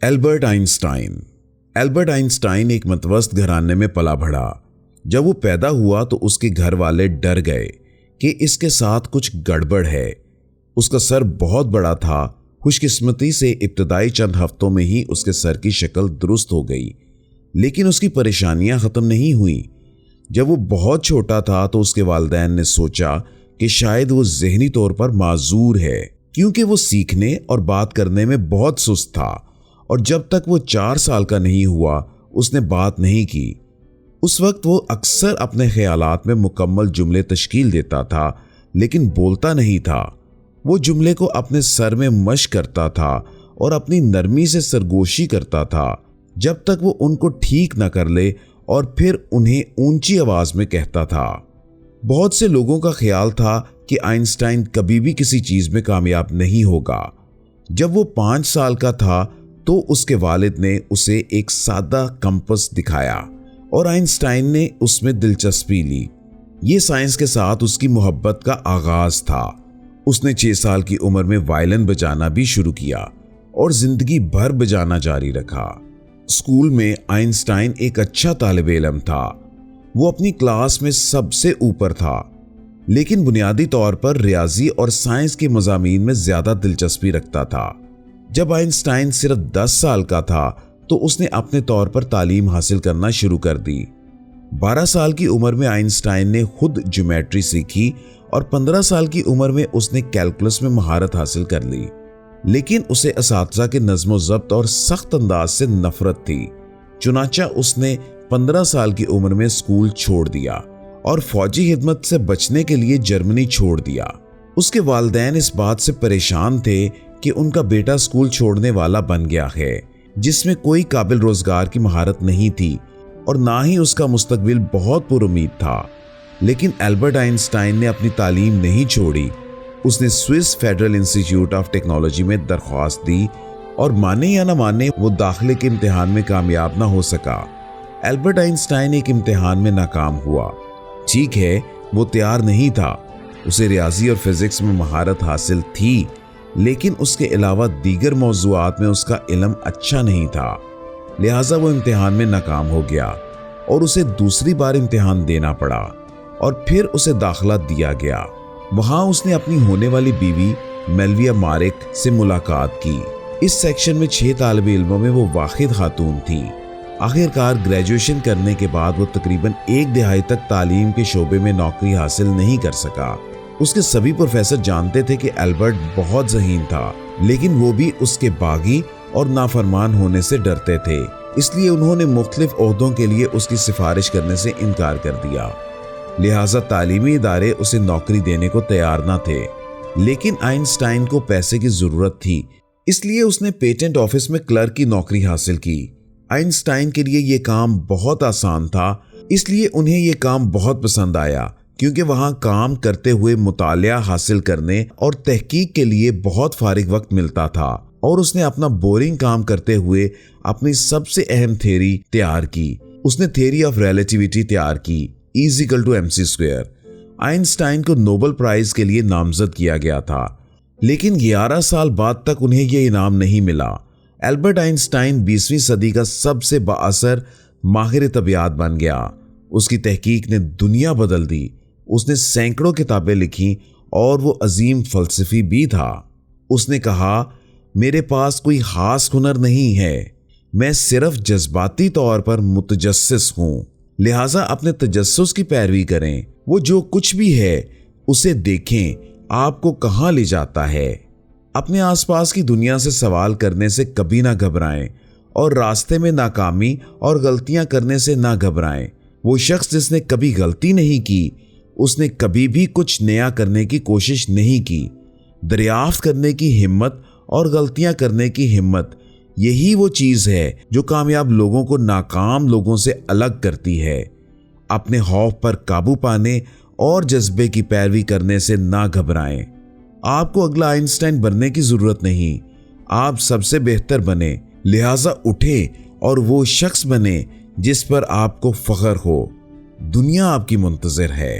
Albert Einstein एक मतवस्त घराने में पला बढ़ा। जब वो पैदा हुआ तो उसके घर वाले डर गए कि इसके साथ कुछ गड़बड़ है। उसका सर बहुत बड़ा था। खुशकिस्मती से इब्तदाई चंद हफ्तों में ही उसके सर की शक्ल दुरुस्त हो गई, लेकिन उसकी परेशानियां खत्म नहीं हुई। जब वो बहुत छोटा था तो उसके वालिदैन ने सोचा कि शायद वो ज़हनी तौर पर माजूर है, क्योंकि वो सीखने और बात करने में बहुत सुस्त था और जब तक वो 4 साल का नहीं हुआ उसने बात नहीं की। उस वक्त वो अक्सर अपने ख्यालात में मुकम्मल जुमले तश्कील देता था, लेकिन बोलता नहीं था। वो जुमले को अपने सर में मश्क करता था और अपनी नरमी से सरगोशी करता था जब तक वो उनको ठीक न कर ले और फिर उन्हें ऊंची आवाज में कहता था। बहुत से लोगों का ख्याल था कि आइंस्टाइन कभी भी किसी चीज में कामयाब नहीं होगा। जब वो 5 साल का था तो उसके वालिद ने उसे एक सादा कंपास दिखाया और आइंस्टाइन ने उसमें दिलचस्पी ली। ये साइंस के साथ उसकी मोहब्बत का आगाज था। उसने 6 साल की उम्र में वायलिन बजाना भी शुरू किया और जिंदगी भर बजाना जारी रखा। स्कूल में आइंस्टाइन एक अच्छा तालिबे इल्म था। वो अपनी क्लास में सबसे ऊपर था, लेकिन बुनियादी तौर पर रियाजी और साइंस के मज़ामीन में ज्यादा दिलचस्पी रखता था। जब आइंस्टाइन सिर्फ 10 साल का था तो उसने अपने तौर पर तालीम हासिल करना शुरू कर दी। 12 साल की उम्र में आइंस्टाइन ने खुद ज्योमेट्री सीखी और 15 साल की उम्र में उसने कैलकुलस में महारत हासिल कर ली, लेकिन उसे असातिज़ा के नज़्म ज़ब्त और सख्त अंदाज से नफरत थी। चुनाचा उसने 15 साल की उम्र में स्कूल छोड़ दिया और फौजी खिदमत से बचने के लिए जर्मनी छोड़ दिया। उसके वालिदैन इस बात से परेशान थे कि उनका बेटा स्कूल छोड़ने वाला बन गया है, जिसमें कोई काबिल रोजगार की महारत नहीं थी और ना ही उसका मुस्तकबिल बहुत पुरुमीद था। लेकिन एल्बर्ट आइंस्टाइन ने अपनी तालीम नहीं छोड़ी। उसने Swiss federal institute of technology में दरख्वास्त दी और माने या ना माने वो दाखिले के इम्तिहान में कामयाब ना हो सका। एल्बर्ट आइंस्टाइन एक इम्तिहान में नाकाम हुआ। ठीक है, वो तैयार नहीं था। उसे रियाजी और फिजिक्स में महारत हासिल थी, लेकिन उसके अलावा दीगर मौज़ूआत में उसका इल्म अच्छा नहीं था। लिहाजा वो इम्तिहान में नाकाम हो गया और उसे दूसरी बार इम्तिहान देना पड़ा और फिर उसे दाखिला दिया गया। वहां उसने अपनी होने वाली बीवी मेल्विया मारिक से मुलाकात की। इस सेक्शन में 6 तालिबे इल्मों में वो वाहिद खातून थी। आखिरकार ग्रेजुएशन करने के बाद वो तकरीबन 1 दिहाई तक तालीम के शोबे में नौकरी हासिल नहीं कर सका। उसके सभी प्रोफेसर जानते थे कि एल्बर्ट बहुत ज़हीन था, लेकिन वो भी उसके बागी और नाफरमान होने से डरते थे। इसलिए उन्होंने मुख्तलिफ ओहदों के लिए उसकी सिफारिश करने से इनकार कर दिया। लिहाजा तालीमी इदारे उसे नौकरी देने को तैयार न थे। लेकिन आइंस्टाइन को पैसे की ज़रूरत थी, इसलिए उसने पेटेंट ऑफिस में क्लर्क की नौकरी हासिल की। आइंस्टाइन के लिए ये काम बहुत आसान था, इसलिए उन्हें ये काम बहुत पसंद आया, क्योंकि वहाँ काम करते हुए मुतालिया हासिल करने और तहकीक के लिए बहुत फारिग वक्त मिलता था और उसने अपना बोरिंग काम करते हुए अपनी सबसे अहम थ्योरी तैयार की। उसने थ्योरी ऑफ रिलेटिविटी तैयार की, E=mc²। आइंस्टाइन को नोबेल प्राइज के लिए नामजद किया गया था, लेकिन 11 साल बाद तक उन्हें यह इनाम नहीं मिला। एल्बर्ट आइंस्टाइन 20वीं सदी का सबसे बाअसर माहिर तबियात बन गया। उसकी तहकीक ने दुनिया बदल दी। उसने सैकड़ों किताबें लिखी और वो अजीम फलसफी भी था। उसने कहा, मेरे पास कोई खास हुनर नहीं है, मैं सिर्फ जज्बाती तौर पर मुतजस्सिस हूँ। लिहाजा अपने तजस्सुस की पैरवी करें। वो जो कुछ भी है उसे देखें, आपको कहाँ ले जाता है। अपने आसपास की दुनिया से सवाल करने से कभी ना घबराएं और रास्ते में नाकामी और गलतियां करने से ना घबराएं। वो शख्स जिसने कभी गलती नहीं की, उसने कभी भी कुछ नया करने की कोशिश नहीं की। दरियाफ्त करने की हिम्मत और गलतियां करने की हिम्मत, यही वो चीज़ है जो कामयाब लोगों को नाकाम लोगों से अलग करती है। अपने खौफ पर काबू पाने और जज्बे की पैरवी करने से ना घबराएं। आपको अगला आइंस्टाइन बनने की ज़रूरत नहीं, आप सबसे बेहतर बने। लिहाजा उठे और वो शख्स बने जिस पर आपको फख्र हो। दुनिया आपकी मुंतज़िर है।